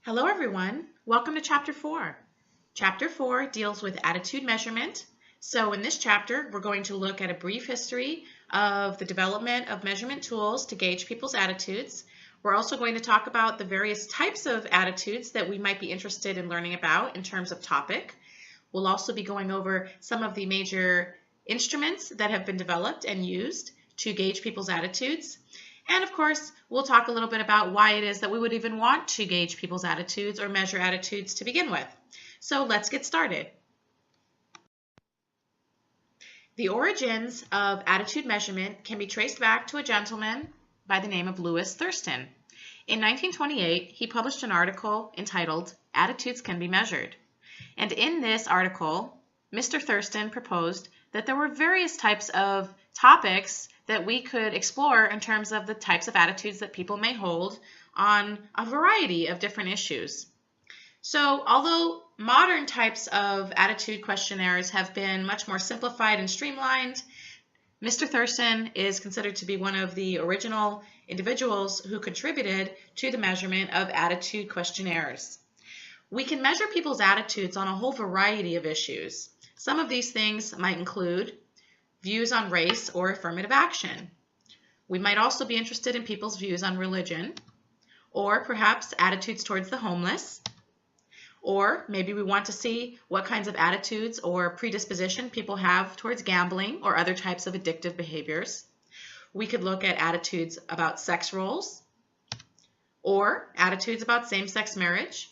Hello everyone, welcome to Chapter 4. Chapter 4 deals with attitude measurement. So in this chapter, we're going to look at a brief history of the development of measurement tools to gauge people's attitudes. We're also going to talk about the various types of attitudes that we might be interested in learning about in terms of topic. We'll also be going over some of the major instruments that have been developed and used to gauge people's attitudes. And of course, we'll talk a little bit about why it is that we would even want to gauge people's attitudes or measure attitudes to begin with. So let's get started. The origins of attitude measurement can be traced back to a gentleman by the name of Louis Thurston. In 1928, he published an article entitled "Attitudes Can Be Measured." And in this article, Mr. Thurston proposed that there were various types of topics that we could explore in terms of the types of attitudes that people may hold on a variety of different issues. So although modern types of attitude questionnaires have been much more simplified and streamlined, Mr. Thurston is considered to be one of the original individuals who contributed to the measurement of attitude questionnaires. We can measure people's attitudes on a whole variety of issues. Some of these things might include views on race or affirmative action. We might also be interested in people's views on religion, or perhaps attitudes towards the homeless, or maybe we want to see what kinds of attitudes or predisposition people have towards gambling or other types of addictive behaviors. We could look at attitudes about sex roles, or attitudes about same-sex marriage.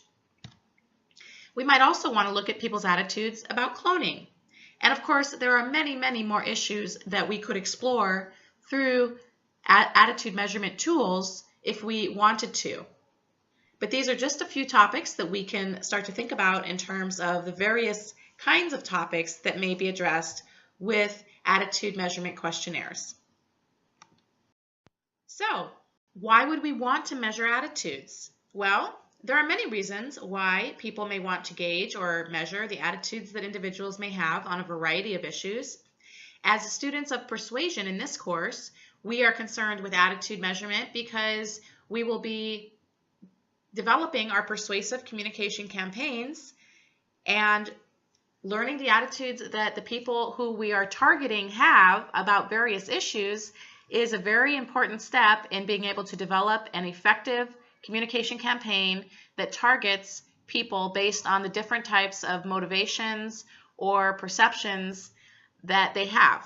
We might also want to look at people's attitudes about cloning. And of course, there are many, many more issues that we could explore through attitude measurement tools if we wanted to. But these are just a few topics that we can start to think about in terms of the various kinds of topics that may be addressed with attitude measurement questionnaires. So, why would we want to measure attitudes? Well, there are many reasons why people may want to gauge or measure the attitudes that individuals may have on a variety of issues. As students of persuasion in this course, we are concerned with attitude measurement because we will be developing our persuasive communication campaigns and learning the attitudes that the people who we are targeting have about various issues is a very important step in being able to develop an effective communication campaign that targets people based on the different types of motivations or perceptions that they have.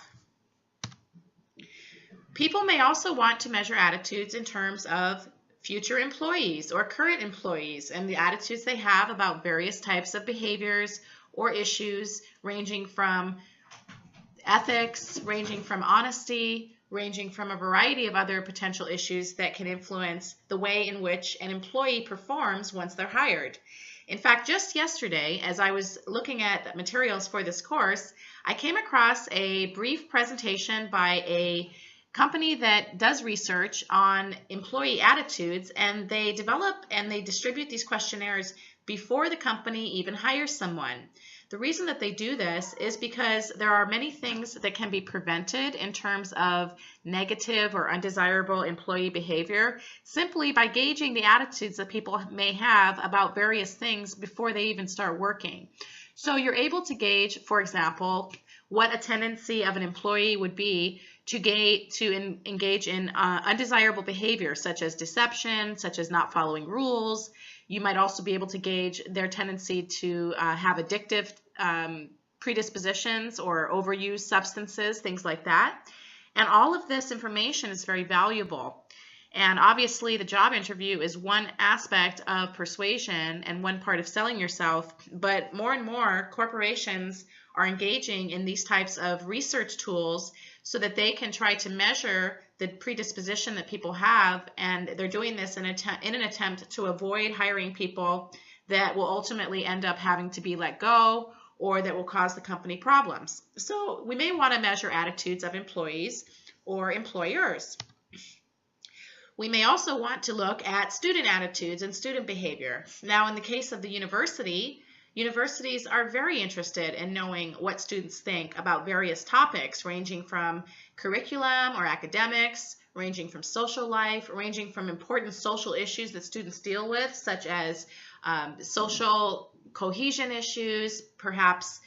People may also want to measure attitudes in terms of future employees or current employees and the attitudes they have about various types of behaviors or issues ranging from ethics, ranging from honesty, ranging from a variety of other potential issues that can influence the way in which an employee performs once they're hired. In fact, just yesterday, as I was looking at materials for this course, I came across a brief presentation by a company that does research on employee attitudes, and they develop and they distribute these questionnaires before the company even hires someone. The reason that they do this is because there are many things that can be prevented in terms of negative or undesirable employee behavior simply by gauging the attitudes that people may have about various things before they even start working. So you're able to gauge, for example, what a tendency of an employee would be to engage in undesirable behavior such as deception, such as not following rules. You might also be able to gauge their tendency to have addictive predispositions or overuse substances, things like that. And all of this information is very valuable. And obviously, the job interview is one aspect of persuasion and one part of selling yourself, but more and more corporations are engaging in these types of research tools so that they can try to measure the predisposition that people have, and they're doing this in an attempt to avoid hiring people that will ultimately end up having to be let go or that will cause the company problems. So we may want to measure attitudes of employees or employers. We may also want to look at student attitudes and student behavior. Now, in the case of the university, universities are very interested in knowing what students think about various topics ranging from curriculum or academics, ranging from social life, ranging from important social issues that students deal with, such as social cohesion issues, perhaps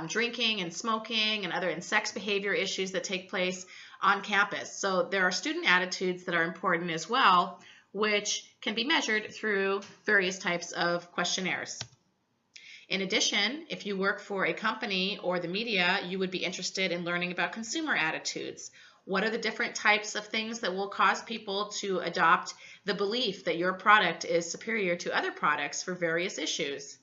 drinking and smoking and other and sex behavior issues that take place on campus. So there are student attitudes that are important as well, which can be measured through various types of questionnaires. In addition, if you work for a company or the media, you would be interested in learning about consumer attitudes. What are the different types of things that will cause people to adopt the belief that your product is superior to other products for various issues?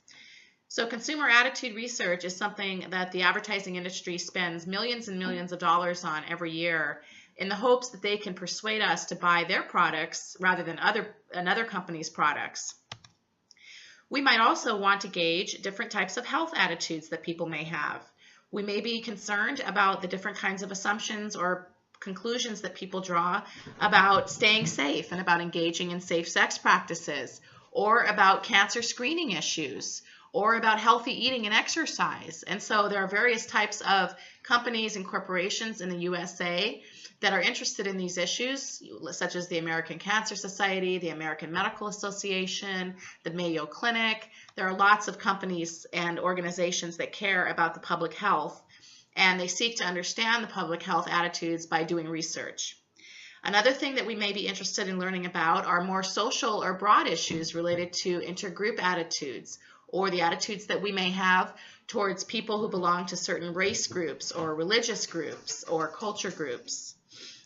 So consumer attitude research is something that the advertising industry spends millions and millions of dollars on every year in the hopes that they can persuade us to buy their products rather than another company's products. We might also want to gauge different types of health attitudes that people may have. We may be concerned about the different kinds of assumptions or conclusions that people draw about staying safe and about engaging in safe sex practices, or about cancer screening issues, or about healthy eating and exercise. And so there are various types of companies and corporations in the USA that are interested in these issues, such as the American Cancer Society, the American Medical Association, the Mayo Clinic. There are lots of companies and organizations that care about the public health, and they seek to understand the public health attitudes by doing research. Another thing that we may be interested in learning about are more social or broad issues related to intergroup attitudes, or the attitudes that we may have towards people who belong to certain race groups or religious groups or culture groups.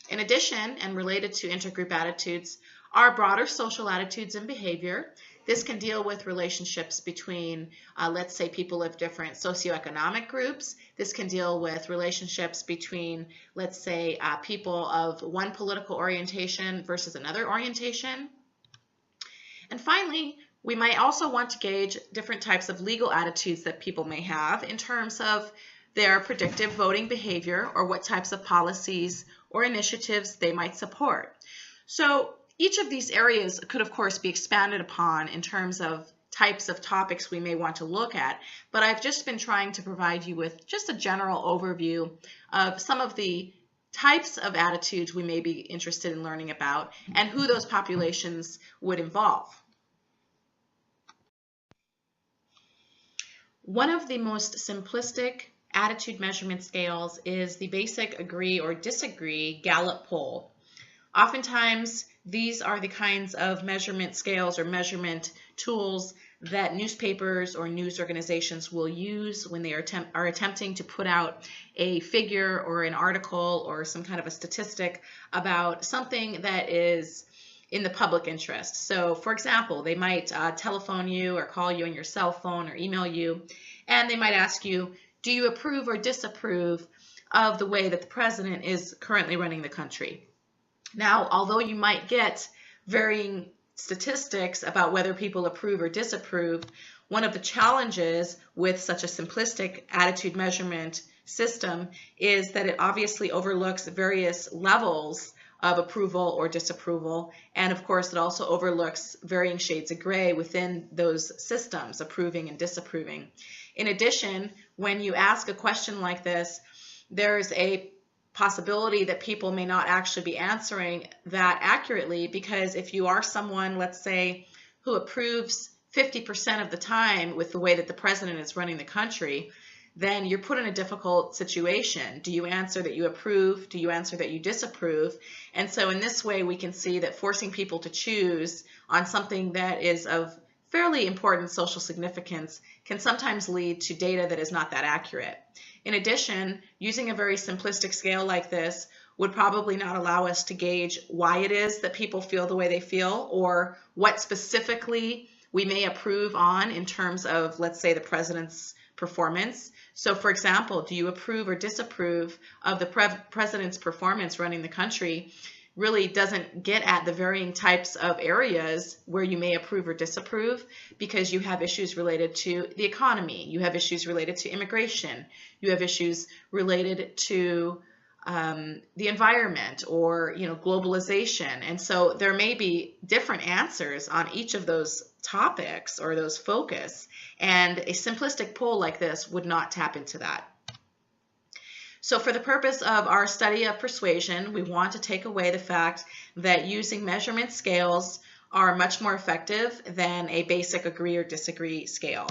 In addition, and related to intergroup attitudes, are broader social attitudes and behavior. This can deal with relationships between, let's say, people of different socioeconomic groups. This can deal with relationships between, let's say, people of one political orientation versus another orientation. And finally, we might also want to gauge different types of legal attitudes that people may have in terms of their predictive voting behavior, or what types of policies or initiatives they might support. So each of these areas could, of course, be expanded upon in terms of types of topics we may want to look at, but I've just been trying to provide you with just a general overview of some of the types of attitudes we may be interested in learning about and who those populations would involve. One of the most simplistic attitude measurement scales is the basic agree or disagree Gallup poll. Oftentimes, these are the kinds of measurement scales or measurement tools that newspapers or news organizations will use when they are attempting to put out a figure or an article or some kind of a statistic about something that is in the public interest. So, for example, they might telephone you or call you on your cell phone or email you, and they might ask you, do you approve or disapprove of the way that the president is currently running the country? Now, although you might get varying statistics about whether people approve or disapprove, one of the challenges with such a simplistic attitude measurement system is that it obviously overlooks various levels of approval or disapproval, and of course it also overlooks varying shades of gray within those systems, approving and disapproving. In addition, when you ask a question like this, there's a possibility that people may not actually be answering that accurately, because if you are someone, let's say, who approves 50% of the time with the way that the president is running the country, then you're put in a difficult situation. Do you answer that you approve? Do you answer that you disapprove? And so in this way, we can see that forcing people to choose on something that is of fairly important social significance can sometimes lead to data that is not that accurate. In addition, using a very simplistic scale like this would probably not allow us to gauge why it is that people feel the way they feel, or what specifically we may approve on in terms of, let's say, the president's performance. So, for example, do you approve or disapprove of the president's performance running the country? Really doesn't get at the varying types of areas where you may approve or disapprove, because you have issues related to the economy, you have issues related to immigration, you have issues related to the environment, or globalization. And so there may be different answers on each of those topics or those focus, and a simplistic poll like this would not tap into that. So for the purpose of our study of persuasion, we want to take away the fact that using measurement scales are much more effective than a basic agree or disagree scale.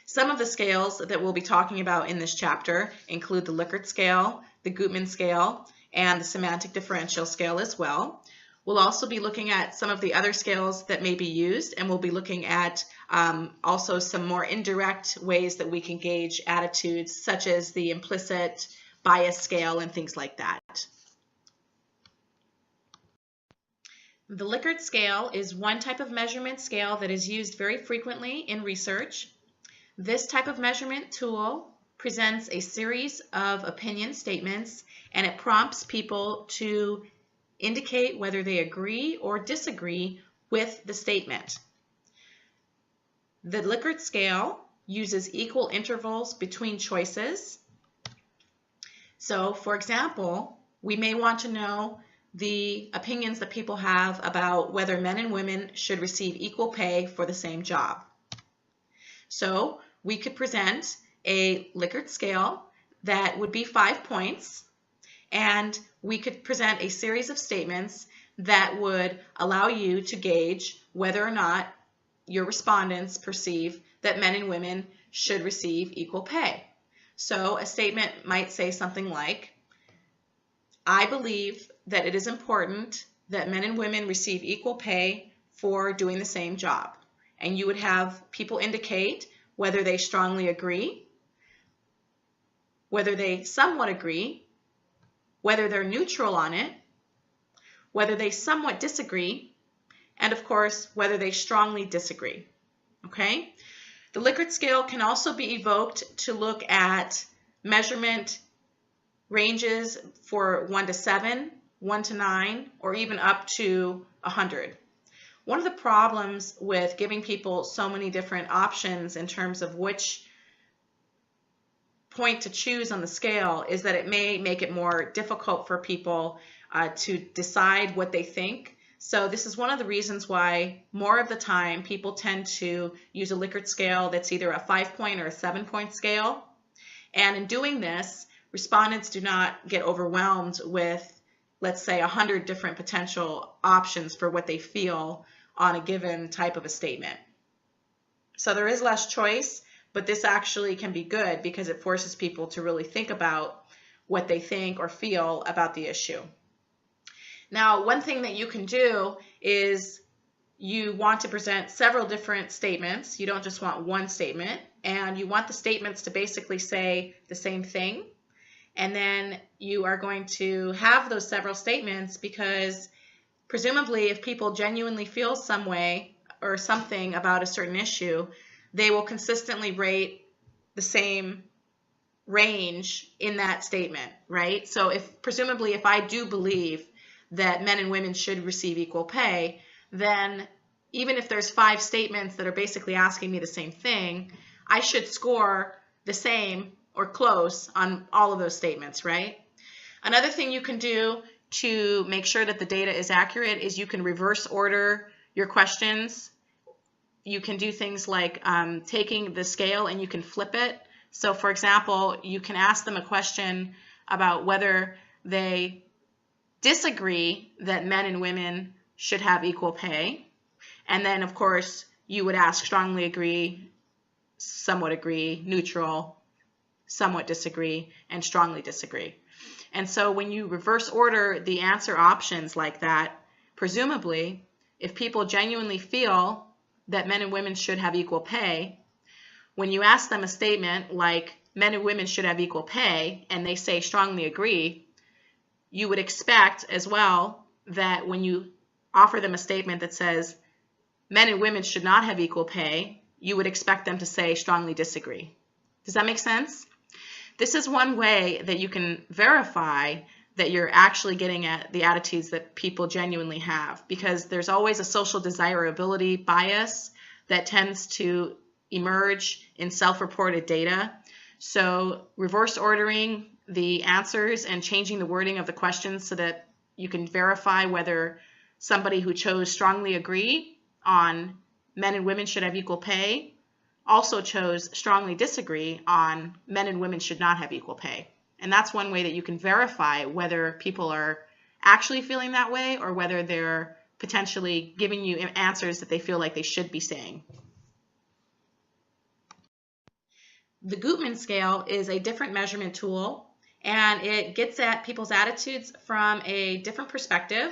Some of the scales that we'll be talking about in this chapter include the Likert scale, the Gutmann scale, and the semantic differential scale as well. We'll also be looking at some of the other scales that may be used, and we'll be looking at also some more indirect ways that we can gauge attitudes, such as the implicit bias scale and things like that. The Likert scale is one type of measurement scale that is used very frequently in research. This type of measurement tool presents a series of opinion statements, and it prompts people to indicate whether they agree or disagree with the statement. The Likert scale uses equal intervals between choices. So, for example, we may want to know the opinions that people have about whether men and women should receive equal pay for the same job. So, we could present a Likert scale that would be 5 points, and we could present a series of statements that would allow you to gauge whether or not your respondents perceive that men and women should receive equal pay. So a statement might say something like, I believe that it is important that men and women receive equal pay for doing the same job. And you would have people indicate whether they strongly agree, whether they somewhat agree, whether they're neutral on it, whether they somewhat disagree, and of course, whether they strongly disagree. Okay? The Likert scale can also be evoked to look at measurement ranges for 1 to 7, 1 to 9, or even up to 100. One of the problems with giving people so many different options in terms of which point to choose on the scale is that it may make it more difficult for people to decide what they think. So this is one of the reasons why more of the time people tend to use a Likert scale that's either a 5-point or a 7-point scale. And in doing this, respondents do not get overwhelmed with, let's say, 100 different potential options for what they feel on a given type of a statement. So there is less choice, but this actually can be good because it forces people to really think about what they think or feel about the issue. Now, one thing that you can do is you want to present several different statements. You don't just want one statement, and you want the statements to basically say the same thing. And then you are going to have those several statements because presumably if people genuinely feel some way or something about a certain issue, they will consistently rate the same range in that statement, right? So presumably if I do believe that men and women should receive equal pay, then even if there's 5 statements that are basically asking me the same thing, I should score the same or close on all of those statements, right? Another thing you can do to make sure that the data is accurate is you can reverse order your questions. You can do things like taking the scale and you can flip it. So for example, you can ask them a question about whether they disagree that men and women should have equal pay. And then of course, you would ask strongly agree, somewhat agree, neutral, somewhat disagree, and strongly disagree. And so when you reverse order the answer options like that, presumably, if people genuinely feel that men and women should have equal pay, when you ask them a statement like men and women should have equal pay, and they say strongly agree, you would expect as well that when you offer them a statement that says men and women should not have equal pay, you would expect them to say strongly disagree. Does that make sense? This is one way that you can verify that you're actually getting at the attitudes that people genuinely have, because there's always a social desirability bias that tends to emerge in self-reported data. So reverse ordering the answers and changing the wording of the questions so that you can verify whether somebody who chose strongly agree on men and women should have equal pay also chose strongly disagree on men and women should not have equal pay. And that's one way that you can verify whether people are actually feeling that way or whether they're potentially giving you answers that they feel like they should be saying. The Gutmann scale is a different measurement tool, and it gets at people's attitudes from a different perspective.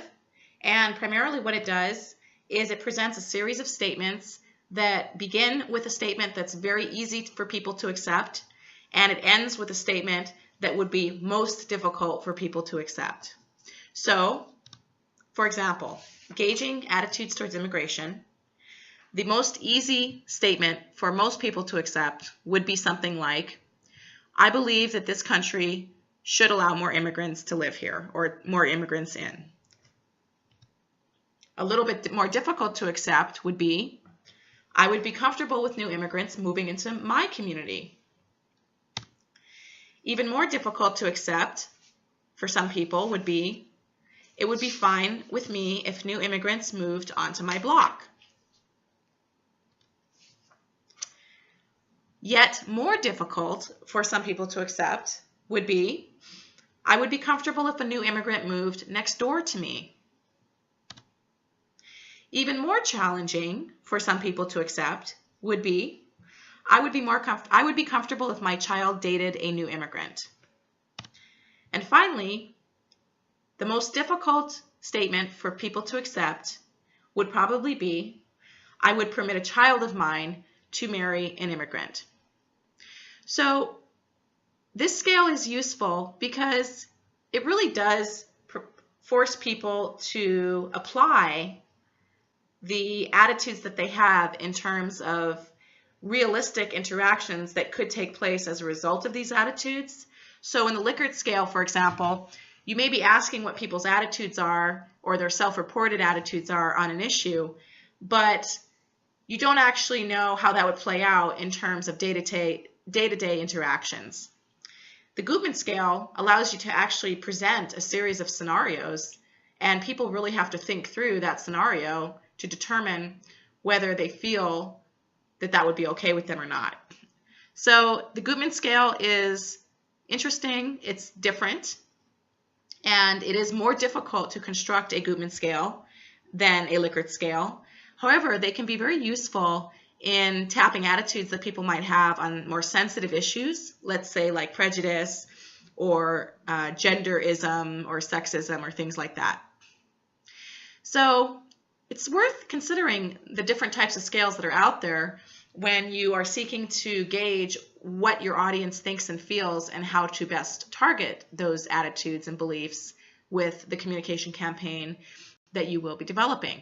And primarily what it does is it presents a series of statements that begin with a statement that's very easy for people to accept, and it ends with a statement that would be most difficult for people to accept. So, for example, gauging attitudes towards immigration, the most easy statement for most people to accept would be something like, I believe that this country should allow more immigrants to live here, or more immigrants in. A little bit more difficult to accept would be, I would be comfortable with new immigrants moving into my community. Even more difficult to accept for some people would be, it would be fine with me if new immigrants moved onto my block. Yet more difficult for some people to accept would be, I would be comfortable if a new immigrant moved next door to me. Even more challenging for some people to accept would be, I would be comfortable if my child dated a new immigrant. And finally, the most difficult statement for people to accept would probably be, I would permit a child of mine to marry an immigrant. So this scale is useful because it really does force people to apply the attitudes that they have in terms of realistic interactions that could take place as a result of these attitudes. So in the Likert scale, for example, you may be asking what people's attitudes are or their self-reported attitudes are on an issue, but you don't actually know how that would play out in terms of day-to-day interactions. The Gutmann scale allows you to actually present a series of scenarios, and people really have to think through that scenario to determine whether they feel that that would be okay with them or not. So the Gutmann scale is interesting, it's different, and it is more difficult to construct a Gutmann scale than a Likert scale. However, they can be very useful in tapping attitudes that people might have on more sensitive issues, let's say like prejudice or genderism or sexism or things like that. So it's worth considering the different types of scales that are out there when you are seeking to gauge what your audience thinks and feels and how to best target those attitudes and beliefs with the communication campaign that you will be developing.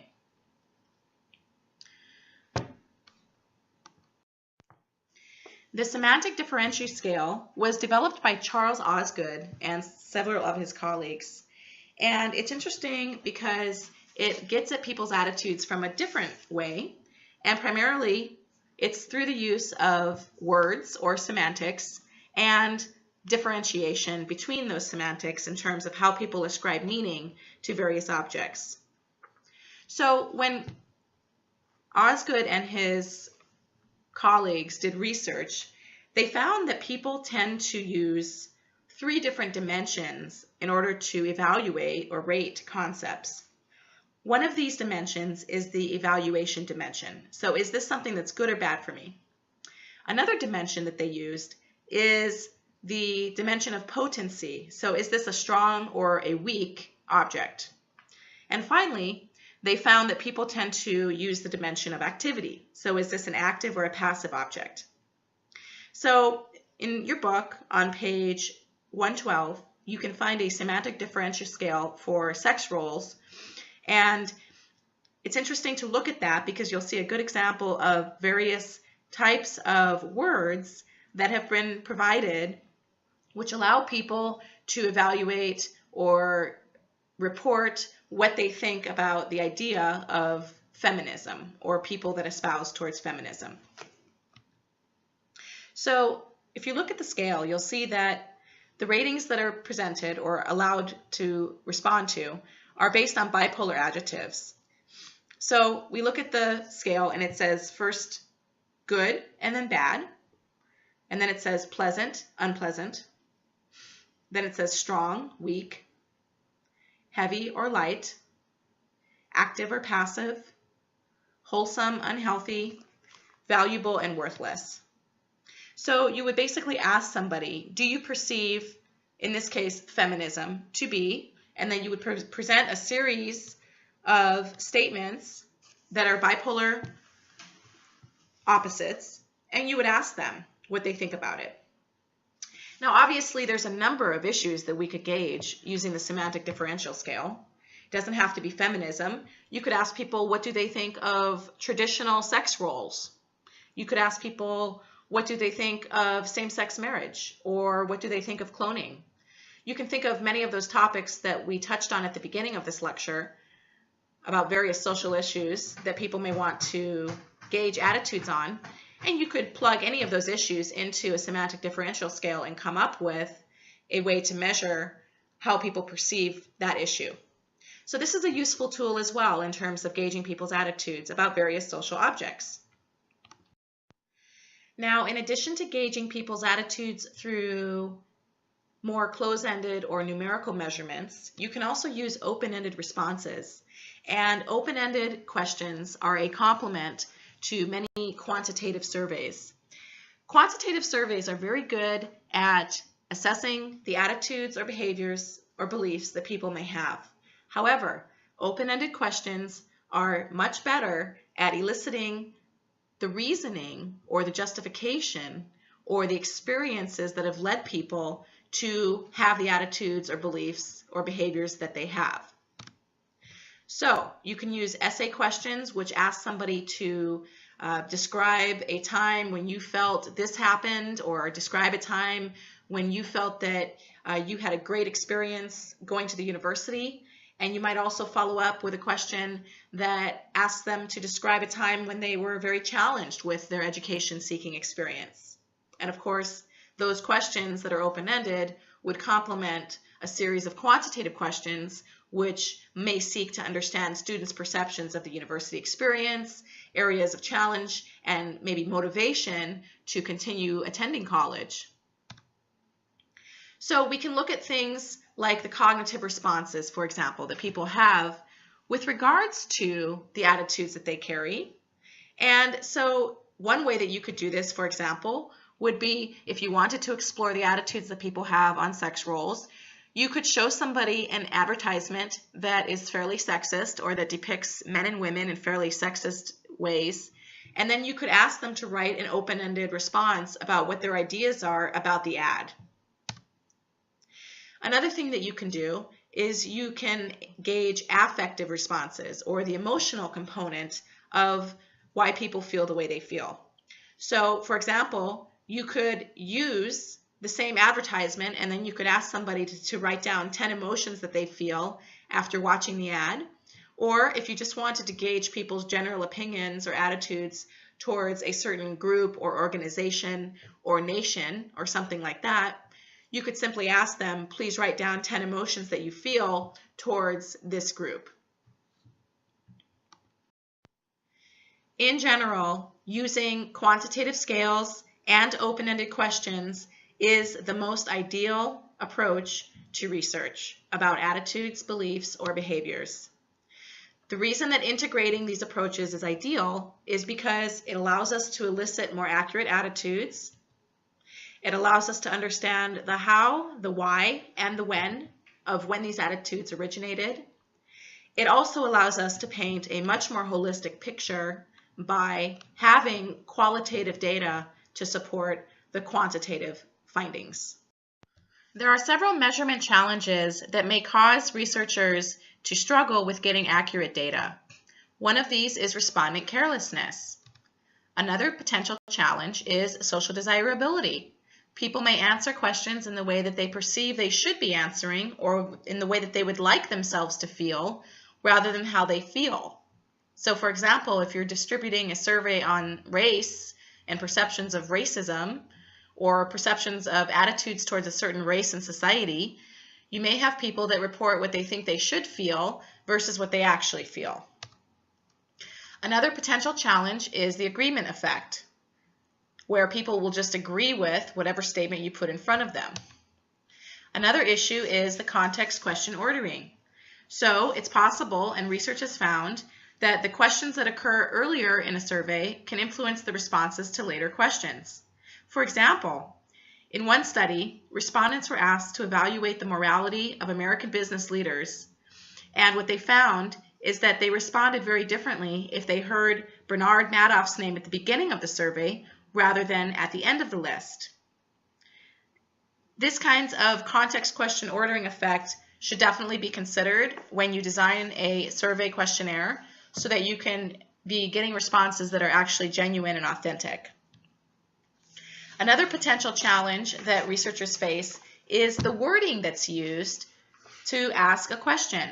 The semantic differential scale was developed by Charles Osgood and several of his colleagues. And it's interesting because it gets at people's attitudes from a different way. And primarily, it's through the use of words or semantics and differentiation between those semantics in terms of how people ascribe meaning to various objects. So when Osgood and his colleagues did research, they found that people tend to use 3 different dimensions in order to evaluate or rate concepts. One of these dimensions is the evaluation dimension. So is this something that's good or bad for me? Another dimension that they used is the dimension of potency. So is this a strong or a weak object? And finally, they found that people tend to use the dimension of activity. So is this an active or a passive object? So in your book on page 112, you can find a semantic differential scale for sex roles. And it's interesting to look at that because you'll see a good example of various types of words that have been provided which allow people to evaluate or report what they think about the idea of feminism or people that espouse towards feminism. So if you look at the scale, you'll see that the ratings that are presented or allowed to respond to are based on bipolar adjectives. So we look at the scale and it says first good and then bad, and then it says pleasant, unpleasant, Then it says strong, weak, heavy or light, active or passive, wholesome, unhealthy, valuable, and worthless. So you would basically ask somebody, do you perceive, in this case, feminism to be, and then you would present a series of statements that are bipolar opposites, and you would ask them what they think about it. Now, obviously, there's a number of issues that we could gauge using the semantic differential scale. It doesn't have to be feminism. You could ask people, what do they think of traditional sex roles? You could ask people, what do they think of same-sex marriage? Or what do they think of cloning? You can think of many of those topics that we touched on at the beginning of this lecture about various social issues that people may want to gauge attitudes on. And you could plug any of those issues into a semantic differential scale and come up with a way to measure how people perceive that issue. So this is a useful tool as well in terms of gauging people's attitudes about various social objects. Now, in addition to gauging people's attitudes through more close-ended or numerical measurements, you can also use open-ended responses. And open-ended questions are a complement to many quantitative surveys. Quantitative surveys are very good at assessing the attitudes or behaviors or beliefs that people may have. However, open-ended questions are much better at eliciting the reasoning or the justification or the experiences that have led people to have the attitudes or beliefs or behaviors that they have. So you can use essay questions, which ask somebody to describe a time when you felt this happened, or describe a time when you felt that you had a great experience going to the university. And you might also follow up with a question that asks them to describe a time when they were very challenged with their education-seeking experience. And of course, those questions that are open-ended would complement a series of quantitative questions which may seek to understand students' perceptions of the university experience, areas of challenge, and maybe motivation to continue attending college. So we can look at things like the cognitive responses, for example, that people have with regards to the attitudes that they carry. And so one way that you could do this, for example, would be if you wanted to explore the attitudes that people have on sex roles, you could show somebody an advertisement that is fairly sexist or that depicts men and women in fairly sexist ways, and then you could ask them to write an open-ended response about what their ideas are about the ad. Another thing that you can do is you can gauge affective responses, or the emotional component of why people feel the way they feel. So, for example, you could use the same advertisement, and then you could ask somebody to write down 10 emotions that they feel after watching the ad. Or if you just wanted to gauge people's general opinions or attitudes towards a certain group or organization or nation or something like that, you could simply ask them, please write down 10 emotions that you feel towards this group. In general, using quantitative scales and open-ended questions is the most ideal approach to research about attitudes, beliefs, or behaviors. The reason that integrating these approaches is ideal is because it allows us to elicit more accurate attitudes. It allows us to understand the how, the why, and the when of when these attitudes originated. It also allows us to paint a much more holistic picture by having qualitative data to support the quantitative findings. There are several measurement challenges that may cause researchers to struggle with getting accurate data. One of these is respondent carelessness. Another potential challenge is social desirability. People may answer questions in the way that they perceive they should be answering, or in the way that they would like themselves to feel, rather than how they feel. So, for example, if you're distributing a survey on race and perceptions of racism, or perceptions of attitudes towards a certain race in society, you may have people that report what they think they should feel versus what they actually feel. Another potential challenge is the agreement effect, where people will just agree with whatever statement you put in front of them. Another issue is the context question ordering. So it's possible, and research has found, that the questions that occur earlier in a survey can influence the responses to later questions. For example, in one study, respondents were asked to evaluate the morality of American business leaders, and what they found is that they responded very differently if they heard Bernard Madoff's name at the beginning of the survey rather than at the end of the list. This kind of context question ordering effect should definitely be considered when you design a survey questionnaire so that you can be getting responses that are actually genuine and authentic. Another potential challenge that researchers face is the wording that's used to ask a question.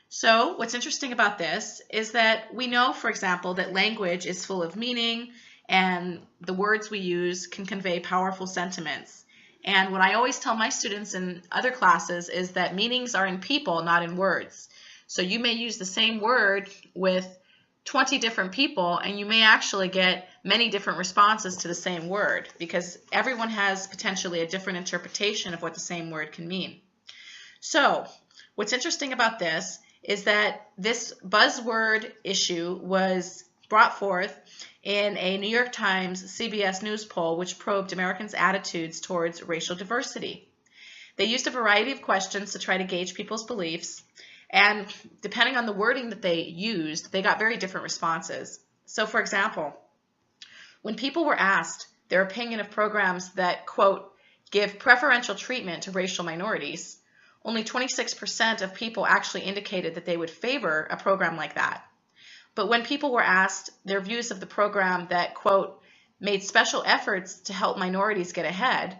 So what's interesting about this is that we know, for example, that language is full of meaning and the words we use can convey powerful sentiments. And what I always tell my students in other classes is that meanings are in people, not in words. So you may use the same word with 20 different people and you may actually get many different responses to the same word because everyone has potentially a different interpretation of what the same word can mean. So what's interesting about this is that this buzzword issue was brought forth in a New York Times CBS News poll which probed Americans' attitudes towards racial diversity. They used a variety of questions to try to gauge people's beliefs, and depending on the wording that they used, they got very different responses. So for example, when people were asked their opinion of programs that, quote, give preferential treatment to racial minorities, only 26% of people actually indicated that they would favor a program like that. But when people were asked their views of the program that, quote, made special efforts to help minorities get ahead,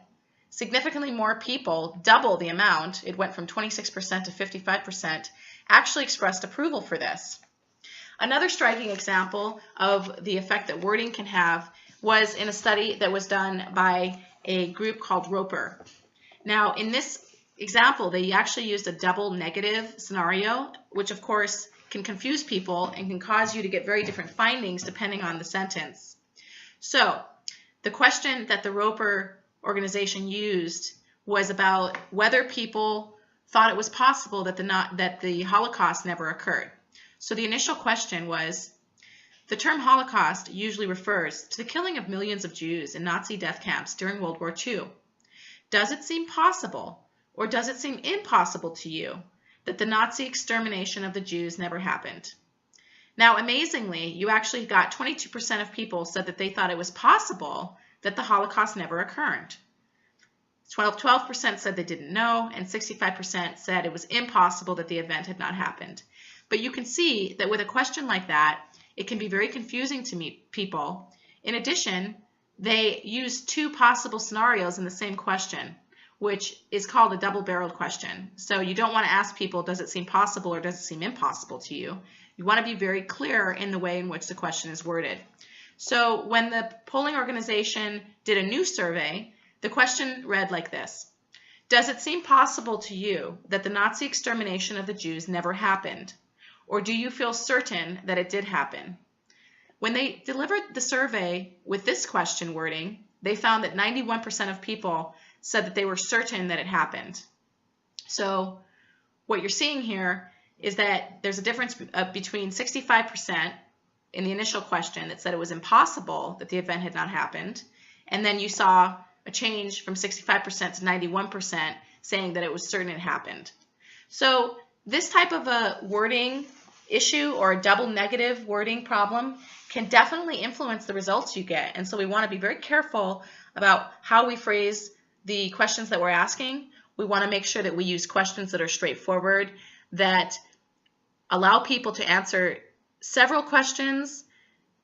significantly more people, double the amount, it went from 26% to 55%, actually expressed approval for this. Another striking example of the effect that wording can have was in a study that was done by a group called Roper. Now, in this example, they actually used a double negative scenario, which of course can confuse people and can cause you to get very different findings depending on the sentence. So the question that the Roper organization used was about whether people thought it was possible that the Holocaust never occurred. So the initial question was, the term Holocaust usually refers to the killing of millions of Jews in Nazi death camps during World War II. Does it seem possible, or does it seem impossible to you that the Nazi extermination of the Jews never happened? Now, amazingly, you actually got 22% of people said that they thought it was possible that the Holocaust never occurred. 12% said they didn't know, and 65% said it was impossible that the event had not happened. But you can see that with a question like that, it can be very confusing to people. In addition, they use two possible scenarios in the same question, which is called a double-barreled question. So you don't want to ask people, does it seem possible or does it seem impossible to you? You want to be very clear in the way in which the question is worded. So when the polling organization did a new survey, the question read like this: does it seem possible to you that the Nazi extermination of the Jews never happened? Or do you feel certain that it did happen? When they delivered the survey with this question wording, they found that 91% of people said that they were certain that it happened. So what you're seeing here is that there's a difference between 65% in the initial question that said it was impossible that the event had not happened, and then you saw a change from 65% to 91% saying that it was certain it happened. So this type of a wording issue or a double negative wording problem can definitely influence the results you get. And so we want to be very careful about how we phrase the questions that we're asking. We want to make sure that we use questions that are straightforward, that allow people to answer several questions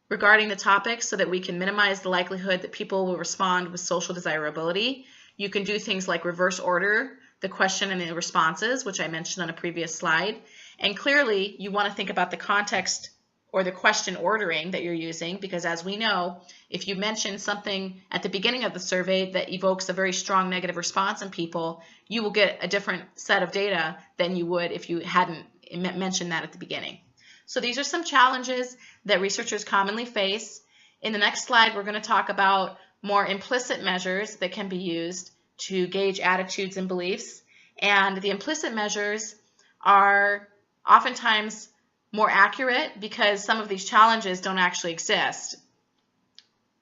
regarding the topic so that we can minimize the likelihood that people will respond with social desirability. You can do things like reverse order the question and the responses, which I mentioned on a previous slide. And clearly, you want to think about the context or the question ordering that you're using, because as we know, if you mention something at the beginning of the survey that evokes a very strong negative response in people, you will get a different set of data than you would if you hadn't mentioned that at the beginning. So these are some challenges that researchers commonly face. In the next slide, we're going to talk about more implicit measures that can be used to gauge attitudes and beliefs, and the implicit measures are oftentimes more accurate because some of these challenges don't actually exist.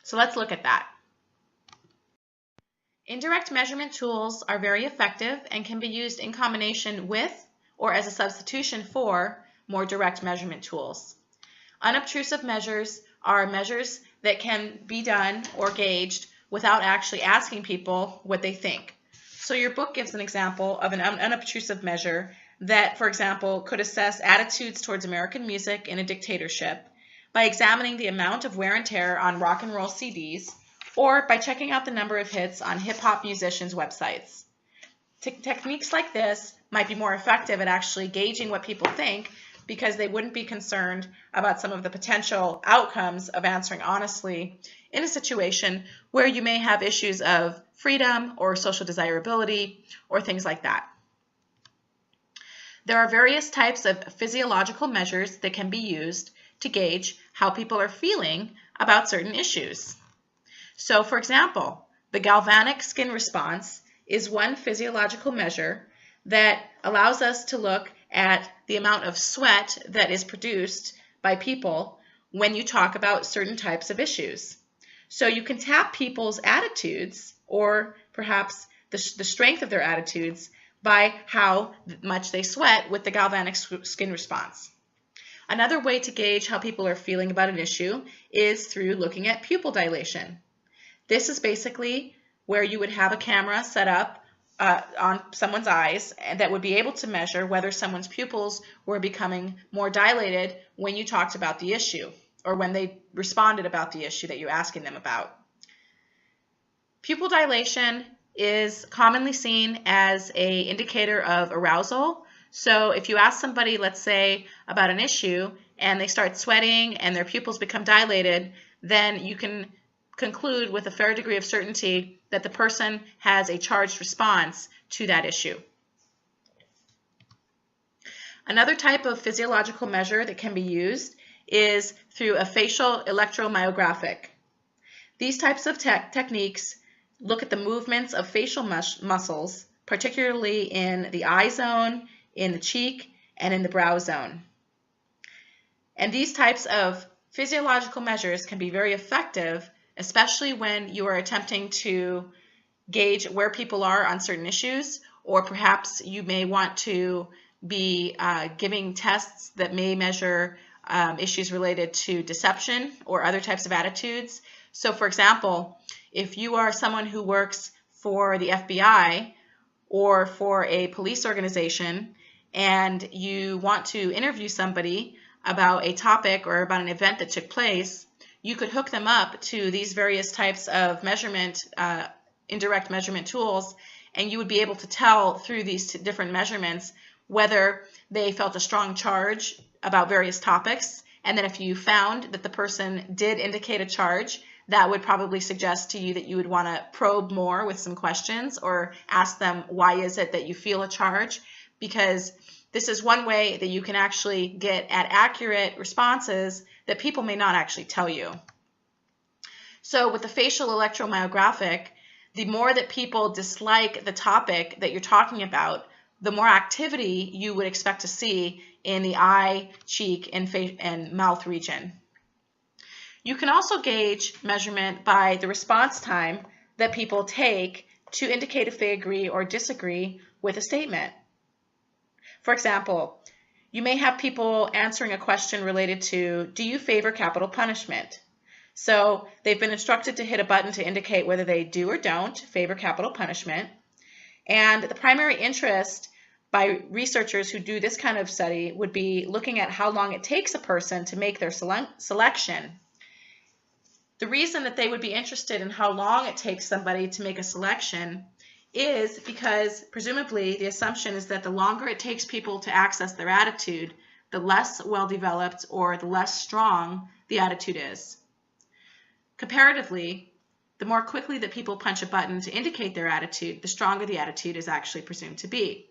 So let's look at that. Indirect measurement tools are very effective and can be used in combination with or as a substitution for more direct measurement tools. Unobtrusive measures are measures that can be done or gauged without actually asking people what they think. So your book gives an example of an unobtrusive measure that, for example, could assess attitudes towards American music in a dictatorship by examining the amount of wear and tear on rock and roll CDs, or by checking out the number of hits on hip-hop musicians' websites. Techniques like this might be more effective at actually gauging what people think because they wouldn't be concerned about some of the potential outcomes of answering honestly in a situation where you may have issues of freedom or social desirability or things like that. There are various types of physiological measures that can be used to gauge how people are feeling about certain issues. So, for example, the galvanic skin response is one physiological measure that allows us to look at the amount of sweat that is produced by people when you talk about certain types of issues. So you can tap people's attitudes, or perhaps the strength of their attitudes, by how much they sweat with the galvanic skin response. Another way to gauge how people are feeling about an issue is through looking at pupil dilation. This is basically where you would have a camera set up on someone's eyes that would be able to measure whether someone's pupils were becoming more dilated when you talked about the issue or when they responded about the issue that you're asking them about. Pupil dilation is commonly seen as an indicator of arousal. So if you ask somebody, let's say, about an issue and they start sweating and their pupils become dilated, then you can conclude with a fair degree of certainty that the person has a charged response to that issue. Another type of physiological measure that can be used is through a facial electromyographic. These types of techniques look at the movements of facial muscles, particularly in the eye zone, in the cheek, and in the brow zone. And these types of physiological measures can be very effective, especially when you are attempting to gauge where people are on certain issues, or perhaps you may want to be giving tests that may measure issues related to deception or other types of attitudes. So for example, if you are someone who works for the FBI or for a police organization and you want to interview somebody about a topic or about an event that took place, you could hook them up to these various types of measurement, indirect measurement tools, and you would be able to tell through these different measurements whether they felt a strong charge about various topics. And then if you found that the person did indicate a charge, that would probably suggest to you that you would want to probe more with some questions or ask them, why is it that you feel a charge? Because this is one way that you can actually get at accurate responses that people may not actually tell you. So with the facial electromyographic, the more that people dislike the topic that you're talking about, the more activity you would expect to see in the eye, cheek, and mouth region. You can also gauge measurement by the response time that people take to indicate if they agree or disagree with a statement. For example, you may have people answering a question related to, do you favor capital punishment? So they've been instructed to hit a button to indicate whether they do or don't favor capital punishment. And the primary interest by researchers who do this kind of study would be looking at how long it takes a person to make their selection. The reason that they would be interested in how long it takes somebody to make a selection is because presumably the assumption is that the longer it takes people to access their attitude, the less well-developed or the less strong the attitude is. Comparatively, the more quickly that people punch a button to indicate their attitude, the stronger the attitude is actually presumed to be.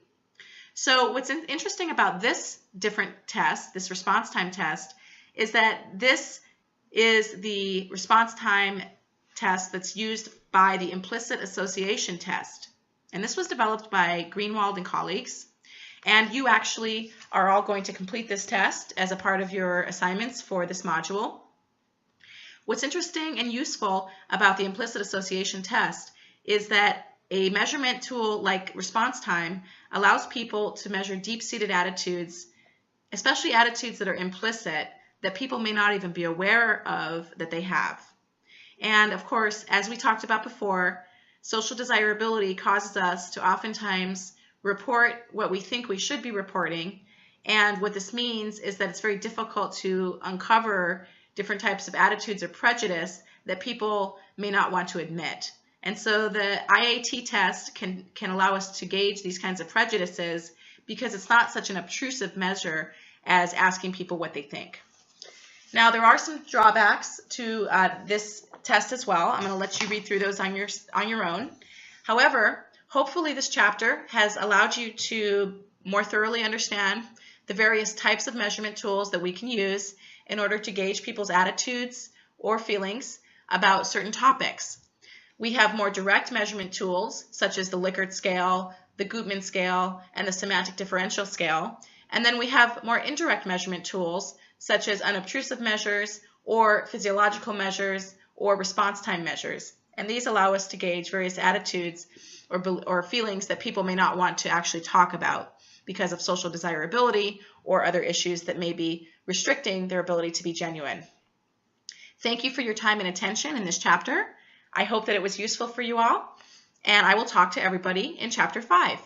So what's interesting about this different test, this response time test, is that this is the response time test that's used by the implicit association test. And this was developed by Greenwald and colleagues. And you actually are all going to complete this test as a part of your assignments for this module. What's interesting and useful about the implicit association test is that a measurement tool like response time allows people to measure deep-seated attitudes, especially attitudes that are implicit, that people may not even be aware of that they have. And of course, as we talked about before, social desirability causes us to oftentimes report what we think we should be reporting. And what this means is that it's very difficult to uncover different types of attitudes or prejudice that people may not want to admit. And so the IAT test can allow us to gauge these kinds of prejudices because it's not such an obtrusive measure as asking people what they think. Now, there are some drawbacks to this test as well. I'm going to let you read through those on your own. However, hopefully this chapter has allowed you to more thoroughly understand the various types of measurement tools that we can use in order to gauge people's attitudes or feelings about certain topics. We have more direct measurement tools, such as the Likert scale, the Gutmann scale, and the semantic differential scale. And then we have more indirect measurement tools, such as unobtrusive measures or physiological measures or response time measures. And these allow us to gauge various attitudes or feelings that people may not want to actually talk about because of social desirability or other issues that may be restricting their ability to be genuine. Thank you for your time and attention in this chapter. I hope that it was useful for you all, and I will talk to everybody in Chapter 5.